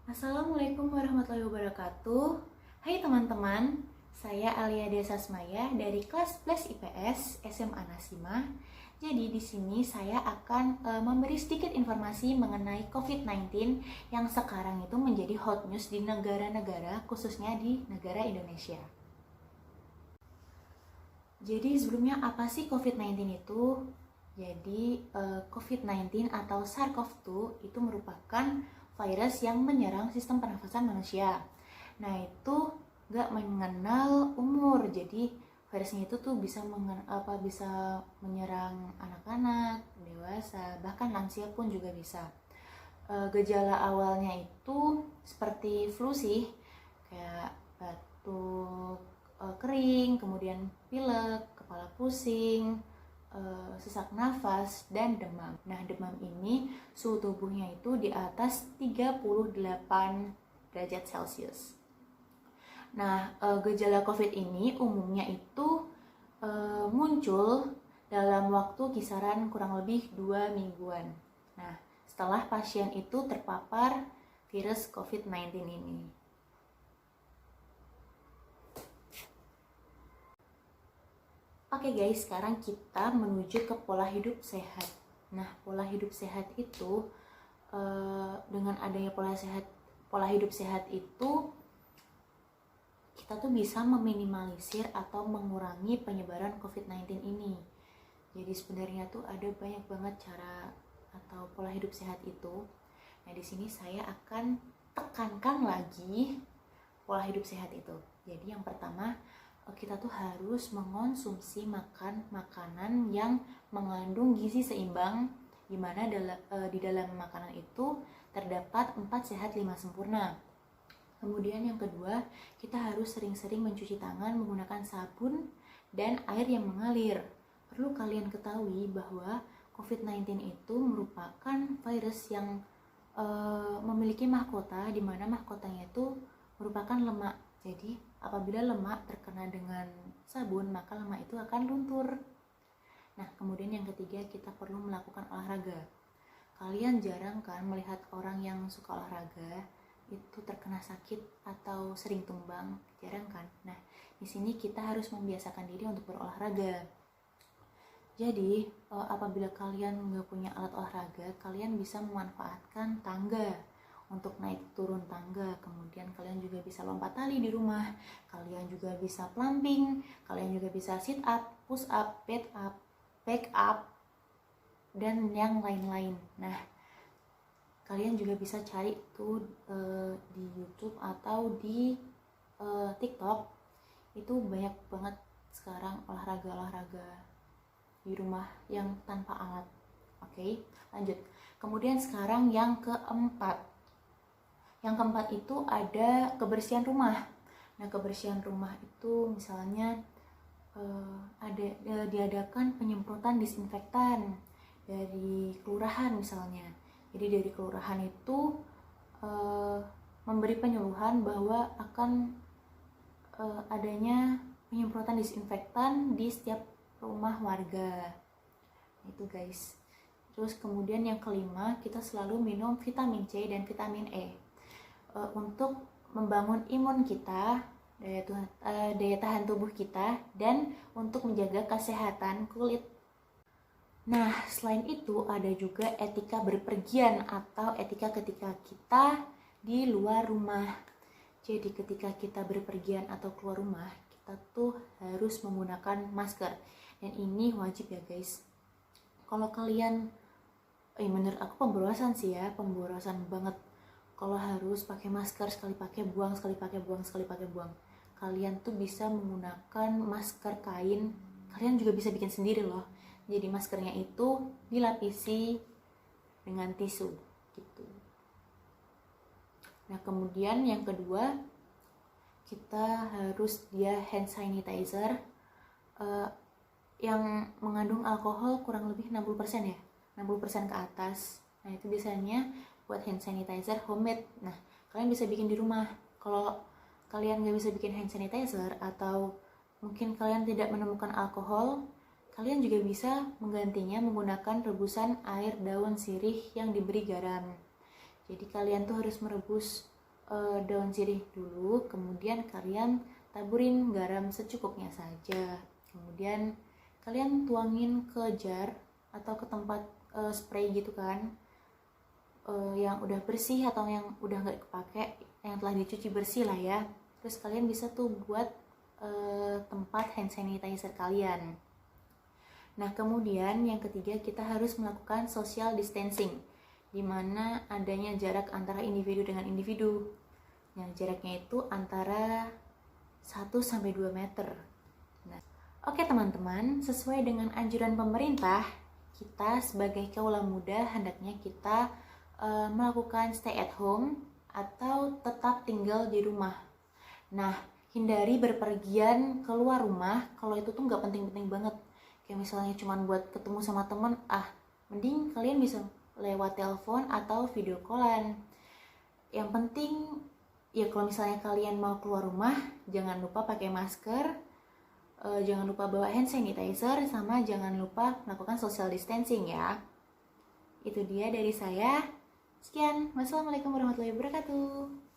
Assalamualaikum warahmatullahi wabarakatuh. Hai teman-teman, saya Alia Desa Smaya dari kelas 11 IPS SMA Nasima. Jadi di sini saya akan memberi sedikit informasi mengenai COVID-19 yang sekarang itu menjadi hot news di negara-negara, khususnya di negara Indonesia. Jadi sebelumnya apa sih COVID-19 itu? Jadi COVID-19 atau SARS-CoV-2 itu merupakan virus yang menyerang sistem pernafasan manusia. Nah itu gak mengenal umur, jadi virusnya itu tuh bisa menyerang anak-anak, dewasa, bahkan lansia pun juga bisa. Gejala awalnya itu seperti flu sih, kayak batuk kering, kemudian pilek, kepala pusing, sesak nafas, dan demam. Nah, demam ini suhu tubuhnya itu di atas 38 derajat Celcius. Nah, gejala COVID ini umumnya itu muncul dalam waktu kisaran kurang lebih 2 mingguan. Nah, setelah pasien itu terpapar virus COVID-19 ini. Oke guys, sekarang kita menuju ke pola hidup sehat. Nah, pola hidup sehat itu dengan adanya pola hidup sehat itu kita tuh bisa meminimalisir atau mengurangi penyebaran COVID-19 ini. Jadi sebenarnya tuh ada banyak banget cara atau pola hidup sehat itu. Nah, di sini saya akan tekankan lagi pola hidup sehat itu. Jadi yang pertama, kita tuh harus mengonsumsi makanan yang mengandung gizi seimbang, di mana di dalam makanan itu terdapat 4 sehat 5 sempurna. Kemudian yang kedua, kita harus sering-sering mencuci tangan menggunakan sabun dan air yang mengalir. Perlu kalian ketahui bahwa COVID-19 itu merupakan virus yang memiliki mahkota, di mana mahkotanya itu merupakan lemak. Jadi apabila lemak terkena dengan sabun, maka lemak itu akan luntur. Nah, kemudian yang ketiga, kita perlu melakukan olahraga. Kalian jarang kan melihat orang yang suka olahraga itu terkena sakit atau sering tumbang, jarang kan? Nah, di sini kita harus membiasakan diri untuk berolahraga. Jadi, apabila kalian nggak punya alat olahraga, kalian bisa memanfaatkan tangga untuk naik turun tangga. Kemudian kalian juga bisa lompat tali di rumah, kalian juga bisa plumping, kalian juga bisa sit up, push up, bed up, back up, dan yang lain-lain. Nah, kalian juga bisa cari tuh di YouTube atau di TikTok, itu banyak banget sekarang olahraga di rumah yang tanpa alat. Oke, lanjut. Kemudian sekarang yang keempat. Yang keempat itu ada kebersihan rumah. Nah, kebersihan rumah itu misalnya diadakan penyemprotan disinfektan dari kelurahan misalnya. Jadi dari kelurahan itu memberi penyuluhan bahwa akan adanya penyemprotan disinfektan di setiap rumah warga. Itu guys. Terus kemudian yang kelima, kita selalu minum vitamin C dan vitamin E untuk membangun imun kita, daya tahan tubuh kita, dan untuk menjaga kesehatan kulit. Nah, selain itu ada juga etika berpergian atau etika ketika kita di luar rumah. Jadi ketika kita berpergian atau keluar rumah, kita tuh harus menggunakan masker. Dan ini wajib ya guys. Kalau kalian, menurut aku pemborosan sih ya, pemborosan banget. Kalau harus pakai masker, sekali pakai buang, sekali pakai buang, sekali pakai buang. Kalian tuh bisa menggunakan masker kain. Kalian juga bisa bikin sendiri loh. Jadi maskernya itu dilapisi dengan tisu gitu. Nah, kemudian yang kedua, kita harus hand sanitizer yang mengandung alkohol kurang lebih 60% ya, 60% ke atas. Nah, itu biasanya buat hand sanitizer homemade. Nah, kalian bisa bikin di rumah. Kalau kalian nggak bisa bikin hand sanitizer atau mungkin kalian tidak menemukan alkohol, kalian juga bisa menggantinya menggunakan rebusan air daun sirih yang diberi garam. Jadi kalian tuh harus merebus daun sirih dulu, kemudian kalian taburin garam secukupnya saja, kemudian kalian tuangin ke jar atau ke tempat spray gitu kan, yang udah bersih atau yang udah nggak kepake, yang telah dicuci bersih lah ya. Terus kalian bisa tuh buat tempat hand sanitizer kalian. Nah, kemudian yang ketiga kita harus melakukan social distancing, di mana adanya jarak antara individu dengan individu. Yang jaraknya itu antara 1-2 meter. Nah, oke teman-teman, sesuai dengan anjuran pemerintah, kita sebagai kaula muda hendaknya kita melakukan stay at home atau tetap tinggal di rumah. Nah, hindari berpergian keluar rumah kalau itu tuh nggak penting-penting banget. Kayak misalnya cuma buat ketemu sama teman, mending kalian bisa lewat telepon atau video callan. Yang penting ya kalau misalnya kalian mau keluar rumah, jangan lupa pakai masker, jangan lupa bawa hand sanitizer, sama jangan lupa melakukan social distancing ya. Itu dia dari saya. Sekian, wassalamualaikum warahmatullahi wabarakatuh.